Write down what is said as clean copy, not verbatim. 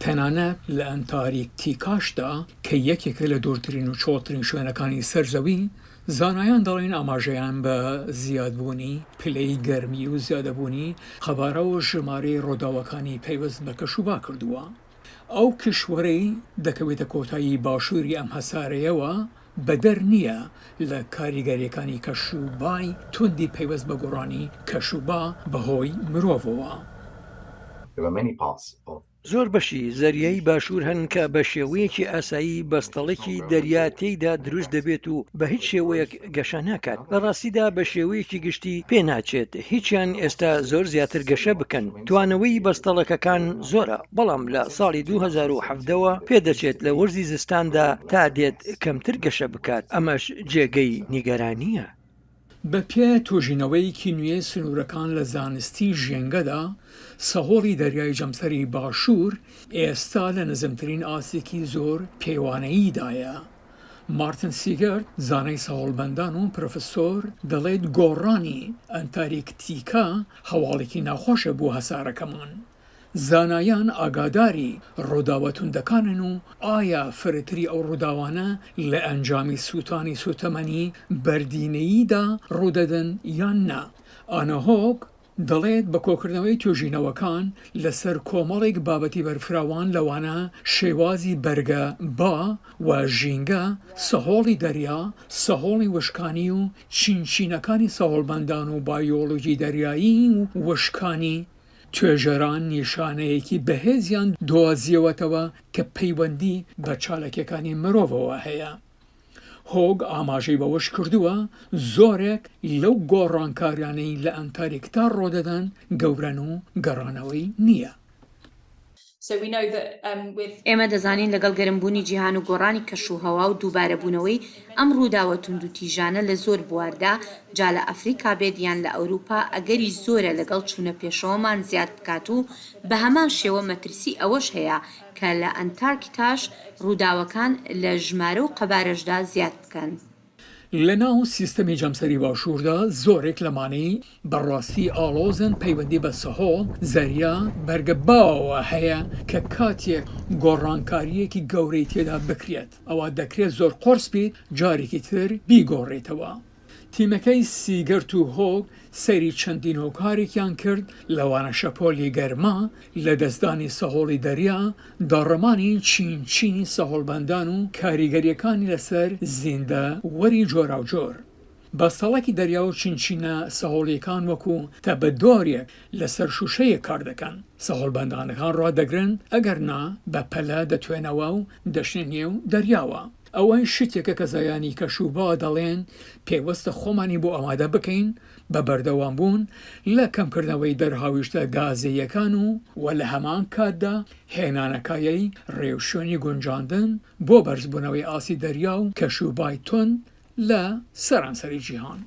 تەنانەت لە ئەنتارکتیکاشدا کە یەکێکە لە دوورترین و چۆڵترین شوێنەکانی سەرزەوی، زانایان دەڵێن ئاماژەیان بە زیادبوونی پلەی گەرمی و زیادەبوونی قەبارە و ژمارەی ڕووداوەکانی پەیوەست بە کەشوبا کردووە. ئەو کشوەرەی دەکەوێتە کۆتایی باشووری ئەم هەسارەیەوە بەدەر نییە لە کاریگەریەکانی کەشوبای توندی پەیوەست بە گۆڕانی کەشوبا بەهۆی مرۆڤەوە. زۆر بەشی زەریای باشوور هەن کە بە شێوەیەکی ئاسایی بەستەڵێکی دەریا تێیدا دروست دەبێت و بە هیچ شێوەیەک گەشە ناکات. لە ڕاستیدا بە شێوەیەکی گشتی پێناچێت هیچیان ئێستا زۆر زیاتر گەشە بکەن. توانەوەی بەستەڵەکەکان زۆرە، بەڵام لە ساڵی 2017ەوە پێدەچێت لە وەرزی زستاندا تا دێت کەمتر گەشە بکات. ئەمەش جێگەی نیگەرانیە. بە پێ توۆژینەوەیکی نوێ سنوورەکان لە زانستی ژێنگەدا، سەهۆڵی دەریای جەمسەری باشوور ئێستا لە نزمترین ئاسێکی زۆر پێوانەییدایە. مارتن سیگەرت، زانای سەهۆڵبەندان و پرۆفسۆر، دەڵێت گۆڕانی ئەنتارکتیکا هەواڵێکی ناخۆشە بۆ هەسارەکەمان. زانایان ئاگاداری ڕووداوە توندەکانن و ئایا فرەتری ئەو ڕووداوانە لە ئەنجامی سووتانی سوتەمەنی بەردینەییدا ڕوودەدەن یان نا. ئانە هۆک دەڵێت بە کۆکردنەوەی توێژینەوەکان لەسەر کۆمەڵێک بابەتی بەرفراوان لەوانە شێوازی بەرگە با و ژینگە، سەهۆڵی دەریا، سەهۆڵی وشکانی و چینچینەکانی سەهۆڵبەندان و بایۆلۆژی دەریایی و وشکانی توێژەران نیشانەیەکی بەهێزیان دۆزیەوەتەوە کە پەیوەندی بە چالەکیەکانی مرۆڤەوە هەیە. هۆگ ئاماژەی بەوەش کردووە زۆرێک لەو گۆڕانکاریانەی لە ئەنتارکتا ڕۆدەدەن گەورەن و گەڕانەوەی نییە. ئێمە دەزانین لەگەڵ گەرمبوونی جیهان و گۆڕانی کەشوهەوا و دووبارەبوونەوەی ئەم ڕووداوە تونند و تیژانە لە زۆر بواردا، جا لە ئەفریقا بێت یان لە ئەوروپا، ئەگەری زۆرە لەگەڵ چوونە پێشەوەمان زیاد بکات و بە هەمان شێوە مەترسی ئەوەش هەیە کە لە ئەنتارکتاش ڕووداوەکان لە ژمارە و قەبارەشدا زیاد بکەن. لە ناو سیستەمی جەمسەری باشووردا زۆرێک لەمانەی بەڕاستی ئاڵۆزن پەیوەندی بە سەهۆڵ، زەریا، بەرگە باوە هەیە کە کاتێک گۆڕانکاریەکی گەورەی تێدا بکرێت، ئەوە دەکرێت زۆر قۆرس بێت جارێکی تر بیگۆڕێتەوە. تیمەکەی سیگەرت و هۆگ سەیری چەندین هۆکارێکیان کرد لەوانە شەپۆلی گەرما لە دەستدانی سەهۆڵی دەریا، داڕەمانی چینچینی سەهۆڵبەندان و کاریگەریەکانی لەسەر زیندە وەری جۆرا و جۆر. بەستەڵەکی دەریا و چینچینە سەهۆڵیەکان وەکو تەبەدۆرێک لەسەر شوشەیە کار دەکەن. سەهۆڵبەندانەکان ڕادەگرن ئەگەرنا بە پەلە دەتوێنەوە و دەشنە نێو دەریاوە. ئەوەی شتێکە کە زایانی کەشوبا دەڵێن پێوەستە خۆمانی بۆ ئامادە بکەین بە بەردەوام بوون لە کەمکردنەوەی دەرهاویشتە گازەیەکان و لە هەمان کاتدا هێنانەکایەی ڕێوشێنی گونجاندن بۆ بەرزبوونەوەی ئاسی دەریا و کەشوبای تون لە سەرانسەری جیهان.